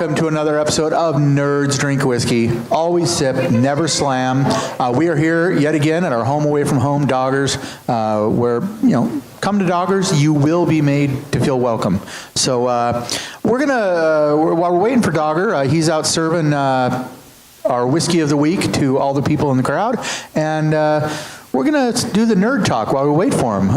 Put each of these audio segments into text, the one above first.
welcome to another episode of Nerds Drink Whiskey. Always sip, never slam. We are here yet again at our home away from home, Doggers, where, come to Doggers, you will be made to feel welcome. So we're going to, while we're waiting for Dogger, he's out serving our Whiskey of the Week to all the people in the crowd, and we're going to do the nerd talk while we wait for him.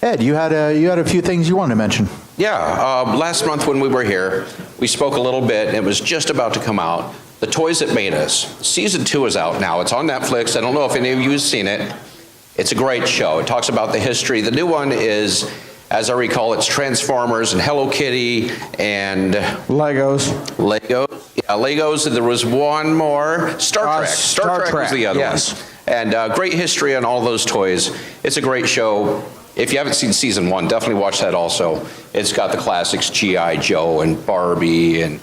Ed, you had a few things you wanted to mention. Yeah, last month when we were here, we spoke a little bit, and it was just about to come out. The Toys That Made Us. Season 2 is out now. It's on Netflix. I don't know if any of you have seen it. It's a great show. It talks about the history. The new one is, as I recall, it's Transformers and Hello Kitty and... Legos. Yeah, Legos, and there was one more. Star Trek. Star Trek was the other one. And great history on all those toys. It's a great show. If you haven't seen season 1, definitely watch that also. It's got the classics, G.I. Joe and Barbie and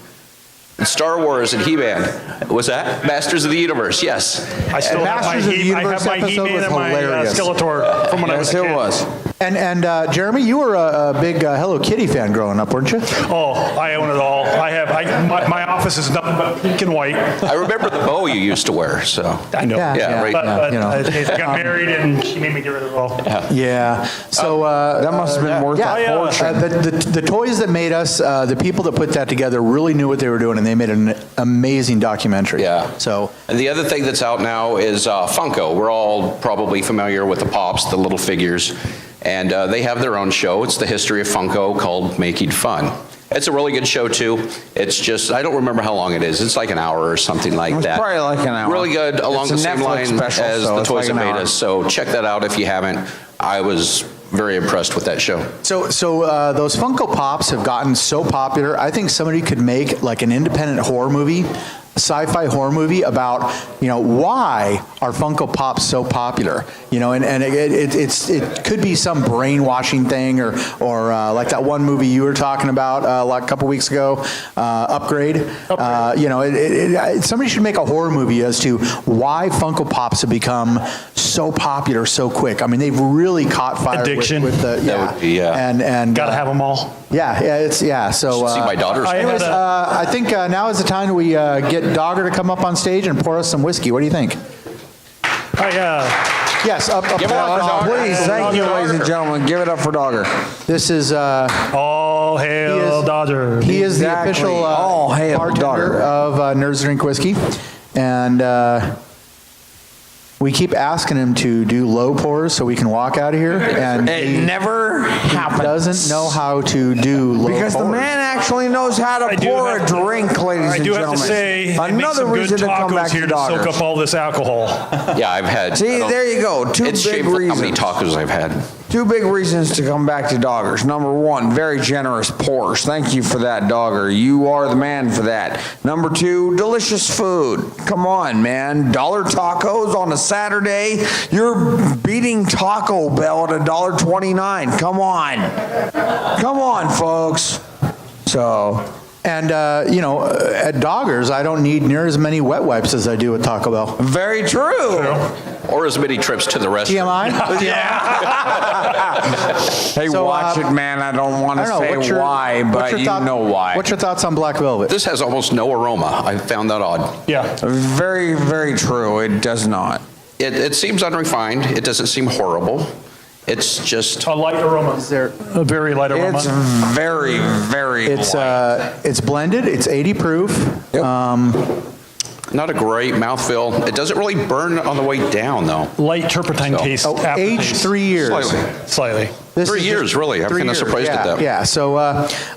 Star Wars and He-Man. Was that? Masters of the Universe, yes. I still have my He-Man and my Skeletor from when I was a kid. It was. And Jeremy, you were a big Hello Kitty fan growing up, weren't you? Oh, I own it all. My office is nothing but pink and white. I remember the bow you used to wear, so. I know. Yeah, right. But I got married and she made me get rid of it all. Yeah. So that must have been worth a fortune. The Toys That Made Us, the people that put that together really knew what they were doing, and they made an amazing documentary. Yeah. So. And the other thing that's out now is Funko. We're all probably familiar with the Pops, the little figures. And they have their own show. It's the history of Funko called Making Fun. It's a really good show, too. It's just, I don't remember how long it is. It's like an hour or something like that. It's probably like an hour. Really good, along the same line as the Toys That Made Us. So check that out if you haven't. I was very impressed with that show. So those Funko Pops have gotten so popular, I think somebody could make like an independent horror movie, sci-fi horror movie about, why are Funko Pops so popular? And it could be some brainwashing thing or like that one movie you were talking about like a couple weeks ago, Upgrade. Somebody should make a horror movie as to why Funko Pops have become so popular so quick. I mean, they've really caught fire. Addiction. With the and gotta have them all. So see my daughter's. Anyways, I think now is the time we get Dogger to come up on stage and pour us some whiskey. What do you think? Yes, up Give it up for Dogger. Please, thank you, ladies and gentlemen. Give it up for Dogger. This is all hail Dodger. He is the official bartender of Nerds Drink Whiskey, and we keep asking him to do low pours so we can walk out of here, and it never happens. He doesn't know how to do low because pours. The man actually knows how to pour a drink, ladies and gentlemen. I do have to say, another reason to come back here to soak up all this alcohol. Yeah, I've had. See, there you go. It's shameful how many tacos I've had. 2 big reasons to come back to Doggers. Number 1, very generous pours. Thank you for that, Dogger. You are the man for that. Number 2, delicious food. Come on, man. $1 tacos on a Saturday. You're beating Taco Bell at $1.29. Come on. Come on, folks. So... And, at Doggers, I don't need near as many wet wipes as I do at Taco Bell. Very true. Or as many trips to the restroom. TMI? Hey, watch it, man. I don't want to say why, but you know why. What's your thoughts on Black Velvet? This has almost no aroma. I found that odd. Yeah. Very, very true. It does not. It seems unrefined. It doesn't seem horrible. It's just a light aroma. Is there a very light aroma? It's very, very light. It's blended. It's 80 proof. Yep. Not a great mouthfeel. It doesn't really burn on the way down, though. Light turpentine taste. Aged 3 years. Slightly. 3 years, really. I'm kind of surprised at that. Yeah. So,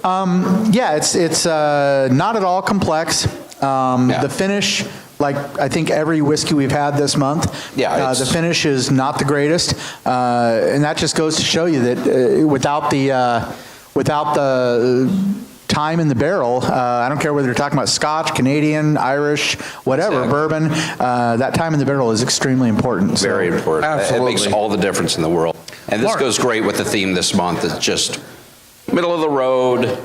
it's not at all complex. The finish. Like I think every whiskey we've had this month, the finish is not the greatest, and that just goes to show you that without the time in the barrel, I don't care whether you're talking about Scotch, Canadian, Irish, whatever, bourbon, that time in the barrel is extremely important. Very important. Absolutely. It makes all the difference in the world. And this goes great with the theme this month. It's just middle of the road,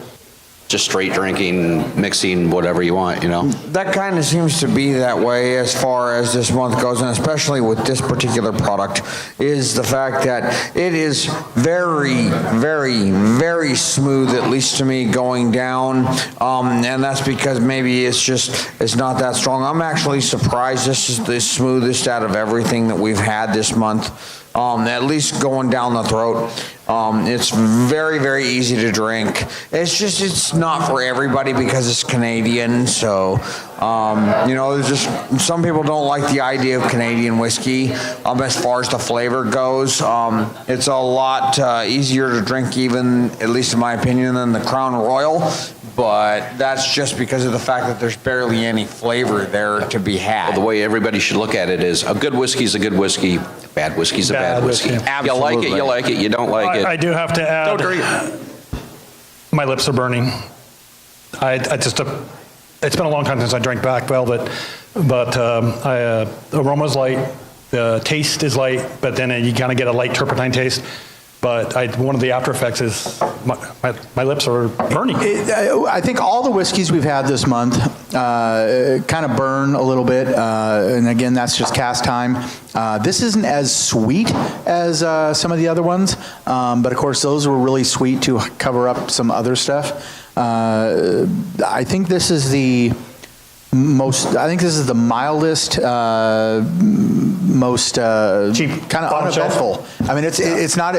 just straight drinking, mixing, whatever you want, you know? That kind of seems to be that way as far as this month goes, and especially with this particular product, is the fact that it is very, very, very smooth, at least to me, going down, and that's because maybe it's not that strong. I'm actually surprised this is the smoothest out of everything that we've had this month, at least going down the throat. It's very, very easy to drink. It's not for everybody because it's Canadian. So, there's just some people don't like the idea of Canadian whiskey as far as the flavor goes. It's a lot easier to drink, even, at least in my opinion, than the Crown Royal. But that's just because of the fact that there's barely any flavor there to be had. Well, the way everybody should look at it is a good whiskey's a good whiskey, bad whiskey's a bad whiskey. You like it, you like it, you don't like it. I do have to add, Don't drink. my lips are burning. It's been a long time since I drank Black Velvet, but the aroma's light, the taste is light, but then you kind of get a light turpentine taste. But one of the after effects is my lips are burning. I think all the whiskeys we've had this month kind of burn a little bit, and again, that's just cast time. This isn't as sweet as some of the other ones, but of course, those were really sweet to cover up some other stuff. I think this is the mildest, most cheap, kind of bottom shelf. uneventful. I mean, it's not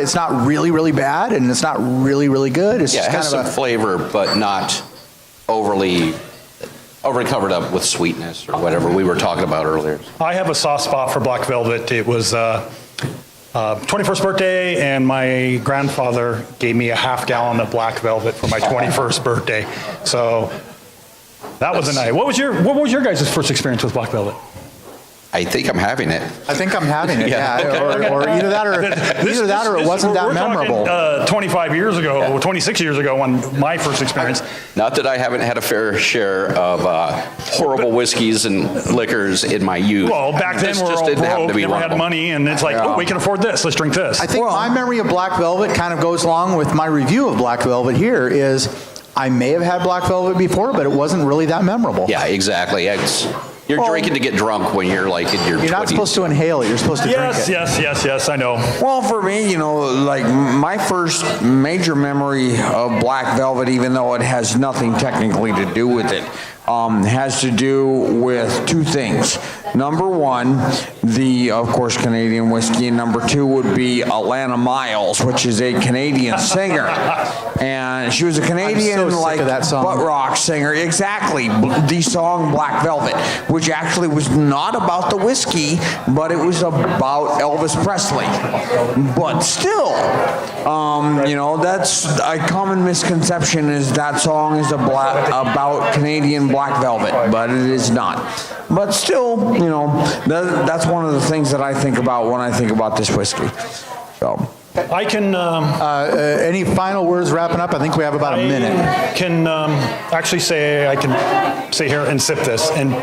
really, really bad, and it's not really, really good. It's Yeah, just it kind has of some flavor, but not overly covered up with sweetness or whatever we were talking about earlier. I have a soft spot for Black Velvet. It was 21st birthday, and my grandfather gave me a half gallon of Black Velvet for my 21st birthday. So that was a night. What was your guys' first experience with Black Velvet? I think I'm having it. I think I'm having it, Yeah. yeah. Or either that or it wasn't that memorable. We're talking 25 years ago, or 26 years ago, when my first experience. Not that I haven't had a fair share of horrible whiskeys and liquors in my youth. Well, back then This we were just all didn't happen broke, to be never one of had them. money, and it's like, oh, we can afford this, let's drink this. I think my memory of Black Velvet kind of goes along with my review of Black Velvet here is I may have had Black Velvet before, but it wasn't really that memorable. Yeah, exactly. You're drinking to get drunk when you're like in your 20s. You're not supposed to inhale it. You're supposed to drink it. Yes, I know. Well, for me, like my first major memory of Black Velvet, even though it has nothing technically to do with it, has to do with two things. Number one, of course, Canadian whiskey, and number two would be Alana Miles, which is a Canadian singer. And she was a Canadian, I'm so sick of that song. butt rock singer. Exactly. The song Black Velvet, which actually was not about the whiskey, but it was about Elvis Presley. But still, that's a common misconception is that song is about Canadian Black Velvet, but it is not. But still, that's one of the things that I think about when I think about this whiskey. So. I can... Any final words wrapping up? I think we have about a minute. Can actually say, I can sit here and sip this and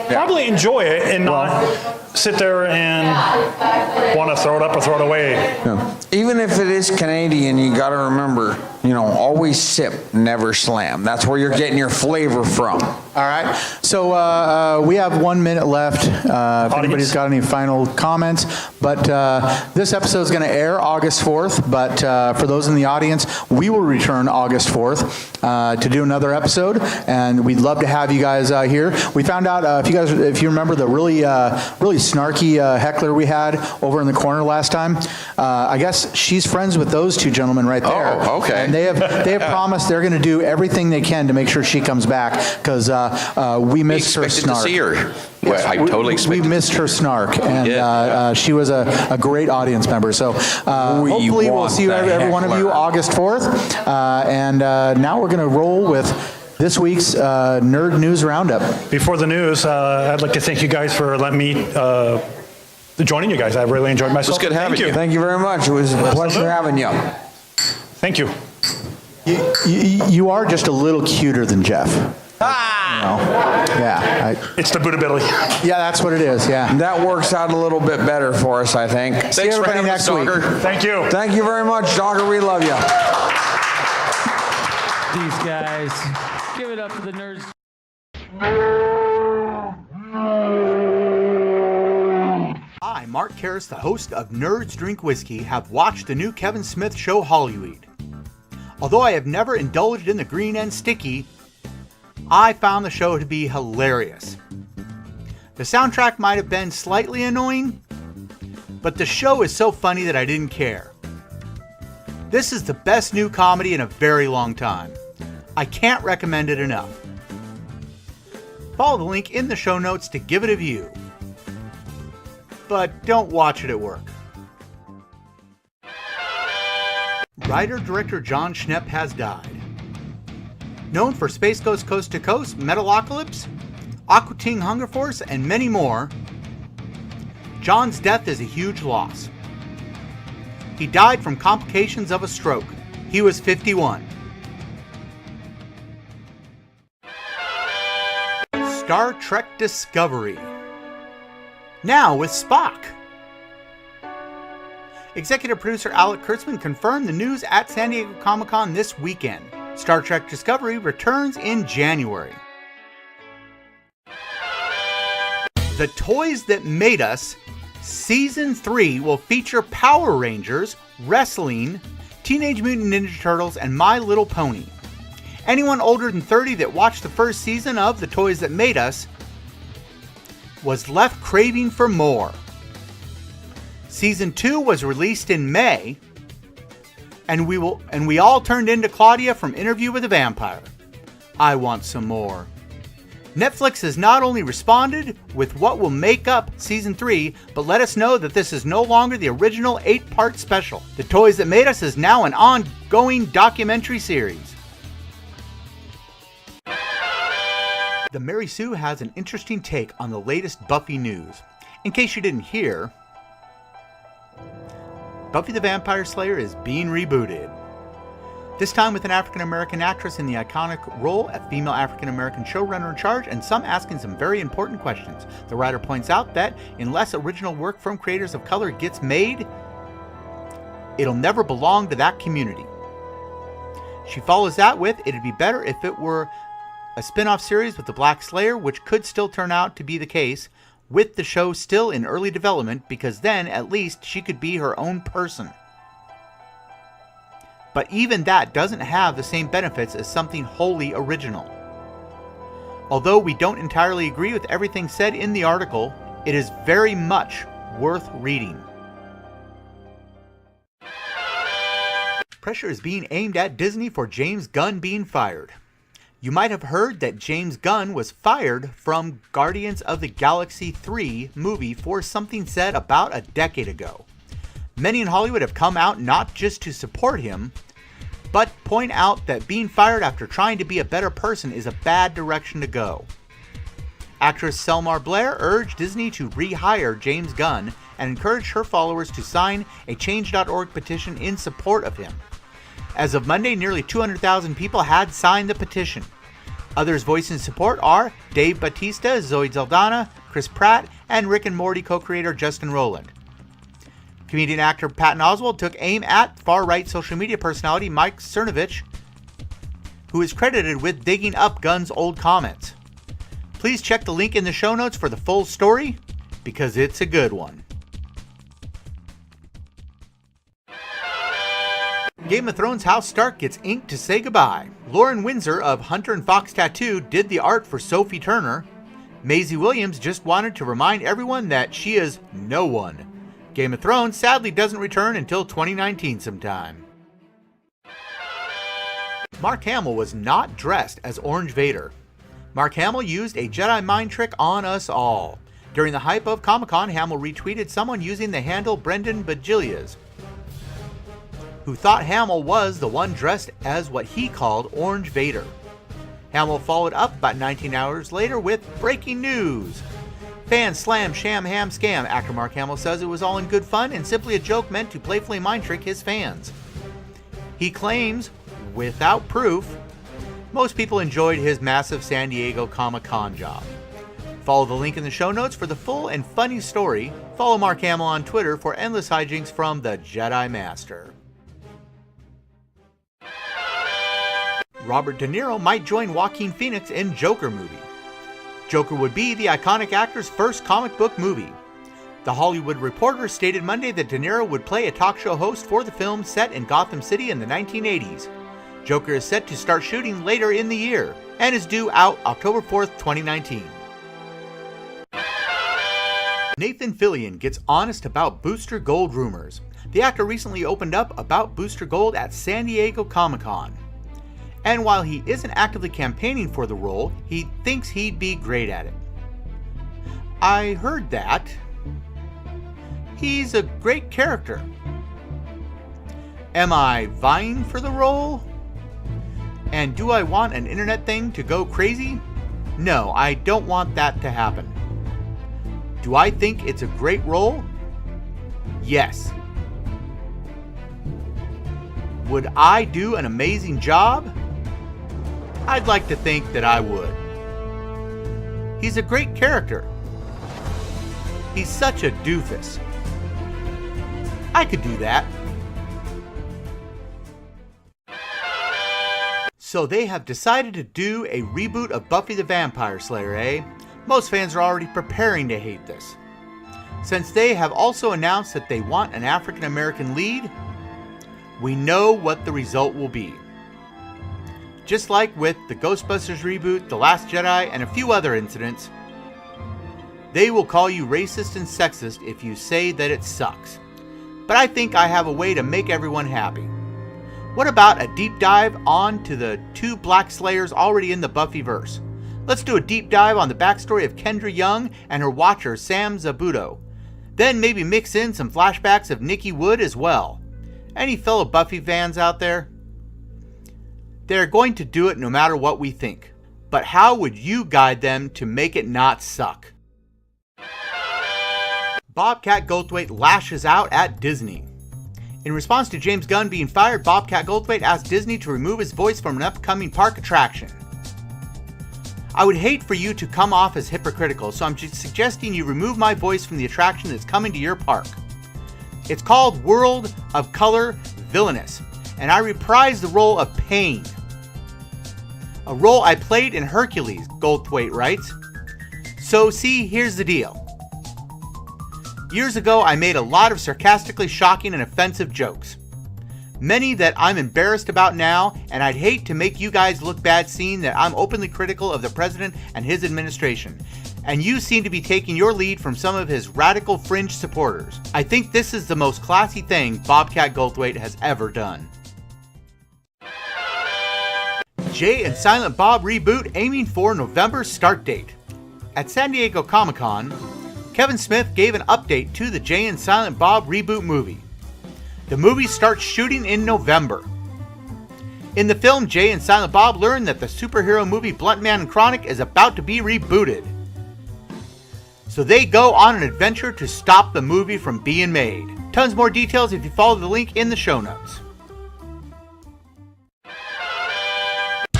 probably enjoy it and not sit there and want to throw it up or throw it away. Yeah. Even if it is Canadian, you got to remember, always sip, never slam. That's where you're getting your flavor from. All right. So we have 1 minute left. If anybody's got any final comments. But this episode is going to air August 4th. But for those in the audience, we will return August 4th to do another episode. And we'd love to have you guys here. We found out, if you remember the really snarky heckler we had over in the corner last time, I guess she's friends with those two gentlemen right there. Oh, okay. And they have promised they're going to do everything they can to make sure she comes back because we missed her snark. To see her. Well, I totally expected we missed her snark, and she was a great audience member. So hopefully we'll see every one of you August 4th. And now we're going to roll with this week's Nerd News Roundup. Before the news, I'd like to thank you guys for letting me joining you guys. I really enjoyed myself. It was good having you. Thank you very much. It was a pleasure having you. Thank you. You are just a little cuter than Jeff. Yeah. It's the Buddha-billy. Yeah, that's what it is. Yeah. That works out a little bit better for us, I think. See everybody next week. Thank you. Thank you very much, Dogger. We love you. these guys. Give it up for the nerds. I, Mark Carras, the host of Nerds Drink Whiskey, have watched the new Kevin Smith show Hollywood. Although I have never indulged in the green and sticky, I found the show to be hilarious. The soundtrack might have been slightly annoying, but the show is so funny that I didn't care. This is the best new comedy in a very long time. I can't recommend it enough. Follow the link in the show notes to give it a view. But don't watch it at work. Writer-director John Schnepp has died. Known for Space Ghost Coast to Coast, Metalocalypse, Aqua Teen Hunger Force, and many more, John's death is a huge loss. He died from complications of a stroke. He was 51. Star Trek Discovery. Now with Spock. Executive producer Alec Kurtzman confirmed the news at San Diego Comic-Con this weekend. Star Trek Discovery returns in January. The Toys That Made Us Season 3 will feature Power Rangers, wrestling, Teenage Mutant Ninja Turtles, and My Little Pony. Anyone older than 30 that watched the first season of The Toys That Made Us was left craving for more. Season 2 was released in May, and we all turned into Claudia from Interview with a Vampire. I want some more. Netflix has not only responded with what will make up Season 3, but let us know that this is no longer the original 8-part special. The Toys That Made Us is now an ongoing documentary series. The Mary Sue has an interesting take on the latest Buffy news. In case you didn't hear, Buffy the Vampire Slayer is being rebooted. This time with an African-American actress in the iconic role, a female African-American showrunner in charge, and some asking some very important questions. The writer points out that unless original work from creators of color gets made, it'll never belong to that community. She follows that with, it'd be better if it were a spin-off series with the Black Slayer, which could still turn out to be the case, with the show still in early development, because then at least she could be her own person. But even that doesn't have the same benefits as something wholly original. Although we don't entirely agree with everything said in the article, it is very much worth reading. Pressure is being aimed at Disney for James Gunn being fired. You might have heard that James Gunn was fired from Guardians of the Galaxy 3 movie for something said about a decade ago. Many in Hollywood have come out not just to support him, but point out that being fired after trying to be a better person is a bad direction to go. Actress Selma Blair urged Disney to rehire James Gunn and encouraged her followers to sign a Change.org petition in support of him. As of Monday, nearly 200,000 people had signed the petition. Others voicing support are Dave Bautista, Zoe Saldana, Chris Pratt, and Rick and Morty co-creator Justin Roiland. Comedian actor Patton Oswalt took aim at far-right social media personality Mike Cernovich, who is credited with digging up Gunn's old comments. Please check the link in the show notes for the full story, because it's a good one. Game of Thrones House Stark gets inked to say goodbye. Lauren Windsor of Hunter and Fox Tattoo did the art for Sophie Turner. Maisie Williams just wanted to remind everyone that she is no one. Game of Thrones sadly doesn't return until 2019 sometime. Mark Hamill was not dressed as Orange Vader. Mark Hamill used a Jedi mind trick on us all. During the hype of Comic-Con, Hamill retweeted someone using the handle Brendan Bajilias, who thought Hamill was the one dressed as what he called Orange Vader. Hamill followed up about 19 hours later with breaking news. Fans slam, sham, ham, scam. Actor Mark Hamill says it was all in good fun and simply a joke meant to playfully mind trick his fans. He claims, without proof, most people enjoyed his massive San Diego Comic-Con job. Follow the link in the show notes for the full and funny story. Follow Mark Hamill on Twitter for endless hijinks from the Jedi Master. Robert De Niro might join Joaquin Phoenix in Joker movie. Joker would be the iconic actor's first comic book movie. The Hollywood Reporter stated Monday that De Niro would play a talk show host for the film set in Gotham City in the 1980s. Joker is set to start shooting later in the year and is due out October 4th, 2019. Nathan Fillion gets honest about Booster Gold rumors. The actor recently opened up about Booster Gold at San Diego Comic-Con. And while he isn't actively campaigning for the role, he thinks he'd be great at it. I heard that. He's a great character. Am I vying for the role? And do I want an internet thing to go crazy? No, I don't want that to happen. Do I think it's a great role? Yes. Would I do an amazing job? I'd like to think that I would. He's a great character. He's such a doofus. I could do that. So they have decided to do a reboot of Buffy the Vampire Slayer, eh? Most fans are already preparing to hate this. Since they have also announced that they want an African American lead, we know what the result will be. Just like with the Ghostbusters reboot, The Last Jedi, and a few other incidents, they will call you racist and sexist if you say that it sucks. But I think I have a way to make everyone happy. What about a deep dive on to the 2 Black Slayers already in the Buffyverse? Let's do a deep dive on the backstory of Kendra Young and her watcher Sam Zabuto. Then maybe mix in some flashbacks of Nikki Wood as well. Any fellow Buffy fans out there? They're going to do it no matter what we think. But how would you guide them to make it not suck? Bobcat Goldthwait lashes out at Disney. In response to James Gunn being fired, Bobcat Goldthwait asked Disney to remove his voice from an upcoming park attraction. I would hate for you to come off as hypocritical, so I'm just suggesting you remove my voice from the attraction that's coming to your park. It's called World of Color Villainous, and I reprise the role of Pain. A role I played in Hercules, Goldthwait writes. So see, here's the deal. Years ago, I made a lot of sarcastically shocking and offensive jokes. Many that I'm embarrassed about now, and I'd hate to make you guys look bad seeing that I'm openly critical of the president and his administration. And you seem to be taking your lead from some of his radical fringe supporters. I think this is the most classy thing Bobcat Goldthwait has ever done. Jay and Silent Bob reboot aiming for November start date. At San Diego Comic-Con, Kevin Smith gave an update to the Jay and Silent Bob reboot movie. The movie starts shooting in November. In the film, Jay and Silent Bob learn that the superhero movie Blunt Man and Chronic is about to be rebooted. So they go on an adventure to stop the movie from being made. Tons more details if you follow the link in the show notes.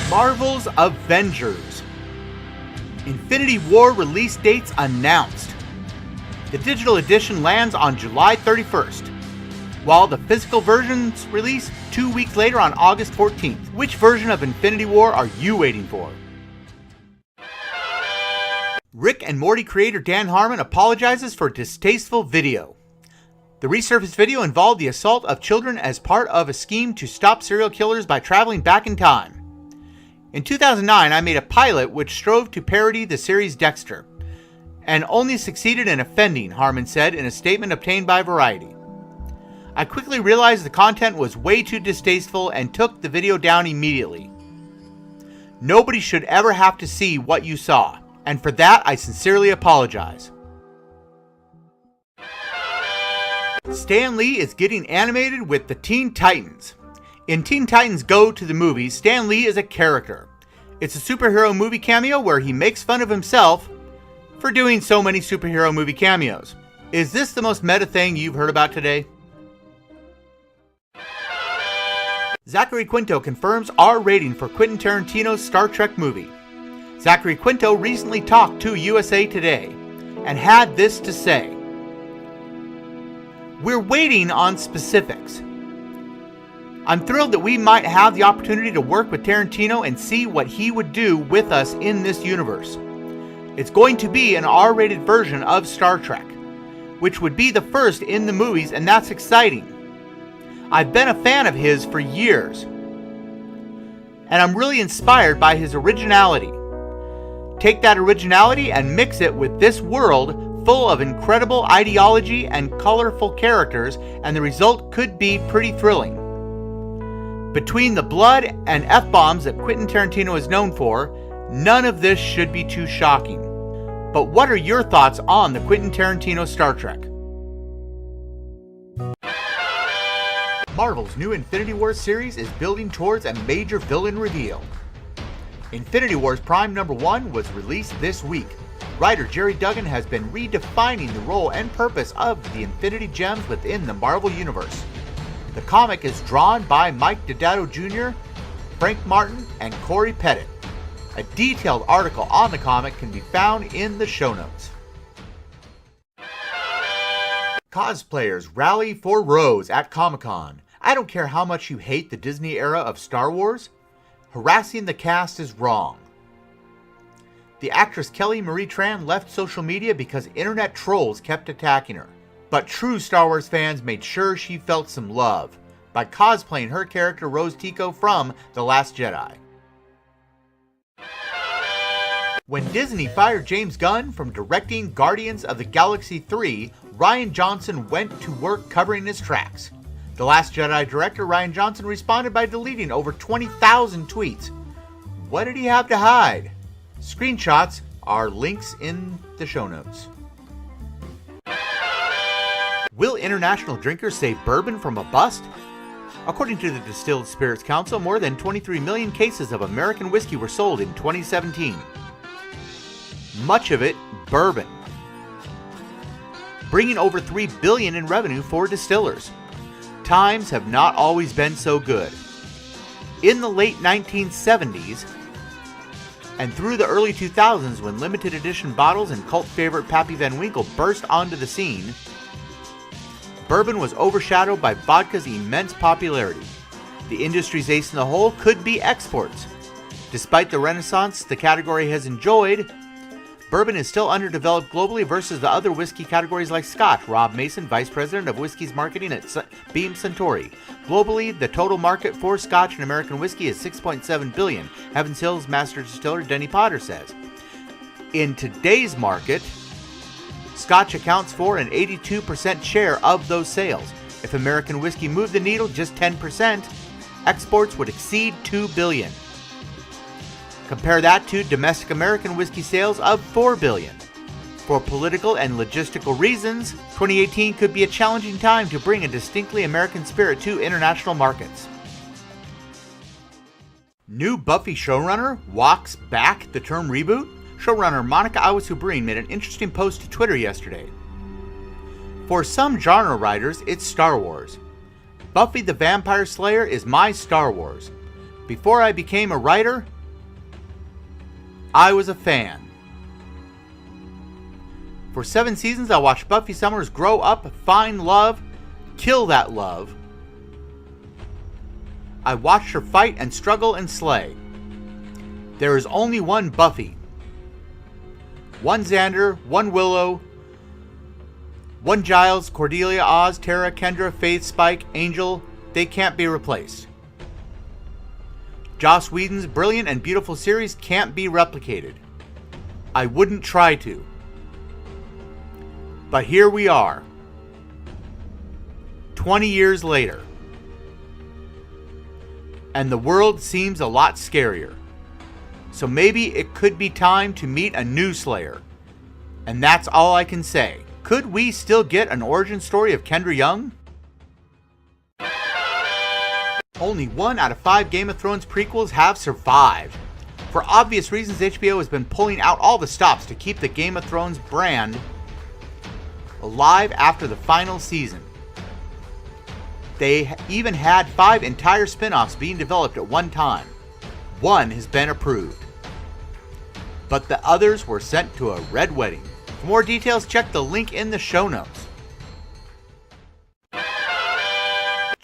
Marvel's Avengers. Infinity War release dates announced. The digital edition lands on July 31st, while the physical versions release 2 weeks later on August 14th. Which version of Infinity War are you waiting for? Rick and Morty creator Dan Harmon apologizes for distasteful video. The resurfaced video involved the assault of children as part of a scheme to stop serial killers by traveling back in time. In 2009, I made a pilot which strove to parody the series Dexter, and only succeeded in offending, Harmon said in a statement obtained by Variety. I quickly realized the content was way too distasteful and took the video down immediately. Nobody should ever have to see what you saw, and for that I sincerely apologize. Stan Lee is getting animated with the Teen Titans. In Teen Titans Go to the Movies, Stan Lee is a character. It's a superhero movie cameo where he makes fun of himself for doing so many superhero movie cameos. Is this the most meta thing you've heard about today? Zachary Quinto confirms R rating for Quentin Tarantino's Star Trek movie. Zachary Quinto recently talked to USA Today and had this to say. We're waiting on specifics. I'm thrilled that we might have the opportunity to work with Tarantino and see what he would do with us in this universe. It's going to be an R-rated version of Star Trek, which would be the first in the movies, and that's exciting. I've been a fan of his for years, and I'm really inspired by his originality. Take that originality and mix it with this world full of incredible ideology and colorful characters, and the result could be pretty thrilling. Between the blood and F-bombs that Quentin Tarantino is known for, none of this should be too shocking. But what are your thoughts on the Quentin Tarantino Star Trek? Marvel's new Infinity Wars series is building towards a major villain reveal. Infinity Wars Prime #1 was released this week. Writer Jerry Duggan has been redefining the role and purpose of the Infinity Gems within the Marvel Universe. The comic is drawn by Mike Deodato Jr., Frank Martin, and Corey Pettit. A detailed article on the comic can be found in the show notes. Cosplayers rally for Rose at Comic-Con. I don't care how much you hate the Disney era of Star Wars, harassing the cast is wrong. The actress Kelly Marie Tran left social media because internet trolls kept attacking her. But true Star Wars fans made sure she felt some love by cosplaying her character Rose Tico from The Last Jedi. When Disney fired James Gunn from directing Guardians of the Galaxy 3, Rian Johnson went to work covering his tracks. The Last Jedi director Rian Johnson responded by deleting over 20,000 tweets. What did he have to hide? Screenshots are links in the show notes. Will international drinkers save bourbon from a bust? According to the Distilled Spirits Council, more than 23 million cases of American whiskey were sold in 2017. Much of it bourbon, bringing over $3 billion in revenue for distillers. Times have not always been so good. In the late 1970s and through the early 2000s, when limited edition bottles and cult favorite Pappy Van Winkle burst onto the scene, bourbon was overshadowed by vodka's immense popularity. The industry's ace in the hole could be exports. Despite the renaissance the category has enjoyed, bourbon is still underdeveloped globally versus the other whiskey categories like Scotch. Rob Mason, Vice President of Whiskey's Marketing at Beam Suntory. Globally, the total market for Scotch and American whiskey is $6.7 billion, Heavens Hill's master distiller Denny Potter says. In today's market, Scotch accounts for an 82% share of those sales. If American whiskey moved the needle just 10%, exports would exceed $2 billion. Compare that to domestic American whiskey sales of $4 billion. For political and logistical reasons, 2018 could be a challenging time to bring a distinctly American spirit to international markets. New Buffy showrunner walks back the term reboot? Showrunner Monica Iwasubrin made an interesting post to Twitter yesterday. For some genre writers, it's Star Wars. Buffy the Vampire Slayer is my Star Wars. Before I became a writer, I was a fan. For 7 seasons, I watched Buffy Summers grow up, find love, kill that love. I watched her fight and struggle and slay. There is only one Buffy. One Xander, one Willow, one Giles, Cordelia, Oz, Tara, Kendra, Faith, Spike, Angel. They can't be replaced. Joss Whedon's brilliant and beautiful series can't be replicated. I wouldn't try to. But here we are, 20 years later, and the world seems a lot scarier. So maybe it could be time to meet a new Slayer. And that's all I can say. Could we still get an origin story of Kendra Young? Only 1 out of 5 Game of Thrones prequels have survived. For obvious reasons, HBO has been pulling out all the stops to keep the Game of Thrones brand alive after the final season. They even had 5 entire spin-offs being developed at one time. 1 has been approved, but the others were sent to a red wedding. For more details, check the link in the show notes.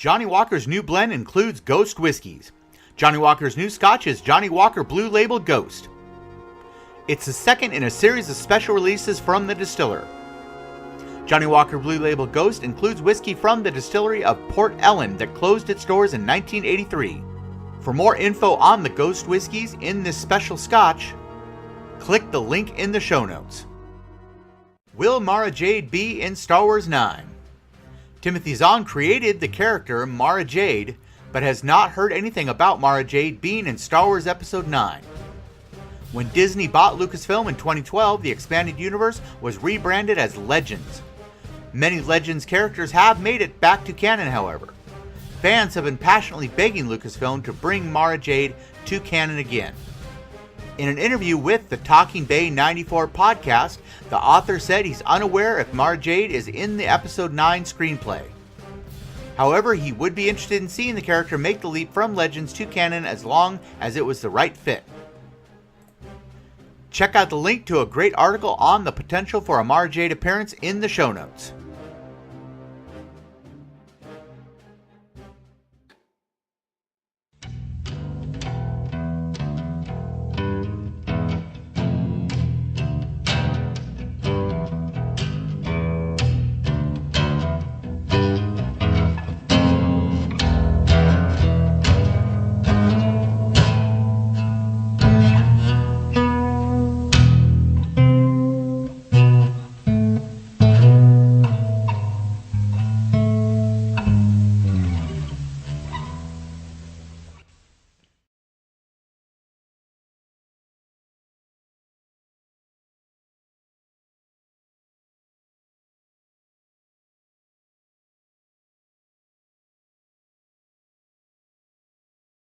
Johnny Walker's new blend includes Ghost whiskeys. Johnny Walker's new scotch is Johnny Walker Blue Label Ghost. It's the second in a series of special releases from the distiller. Johnny Walker Blue Label Ghost includes whiskey from the distillery of Port Ellen that closed its doors in 1983. For more info on the Ghost whiskeys in this special scotch, click the link in the show notes. Will Mara Jade be in Star Wars 9? Timothy Zahn created the character Mara Jade, but has not heard anything about Mara Jade being in Star Wars Episode 9. When Disney bought Lucasfilm in 2012, the expanded universe was rebranded as Legends. Many Legends characters have made it back to canon, however. Fans have been passionately begging Lucasfilm to bring Mara Jade to canon again. In an interview with the Talking Bay 94 podcast, the author said he's unaware if Mara Jade is in the Episode 9 screenplay. However, he would be interested in seeing the character make the leap from Legends to canon as long as it was the right fit. Check out the link to a great article on the potential for a Mara Jade appearance in the show notes.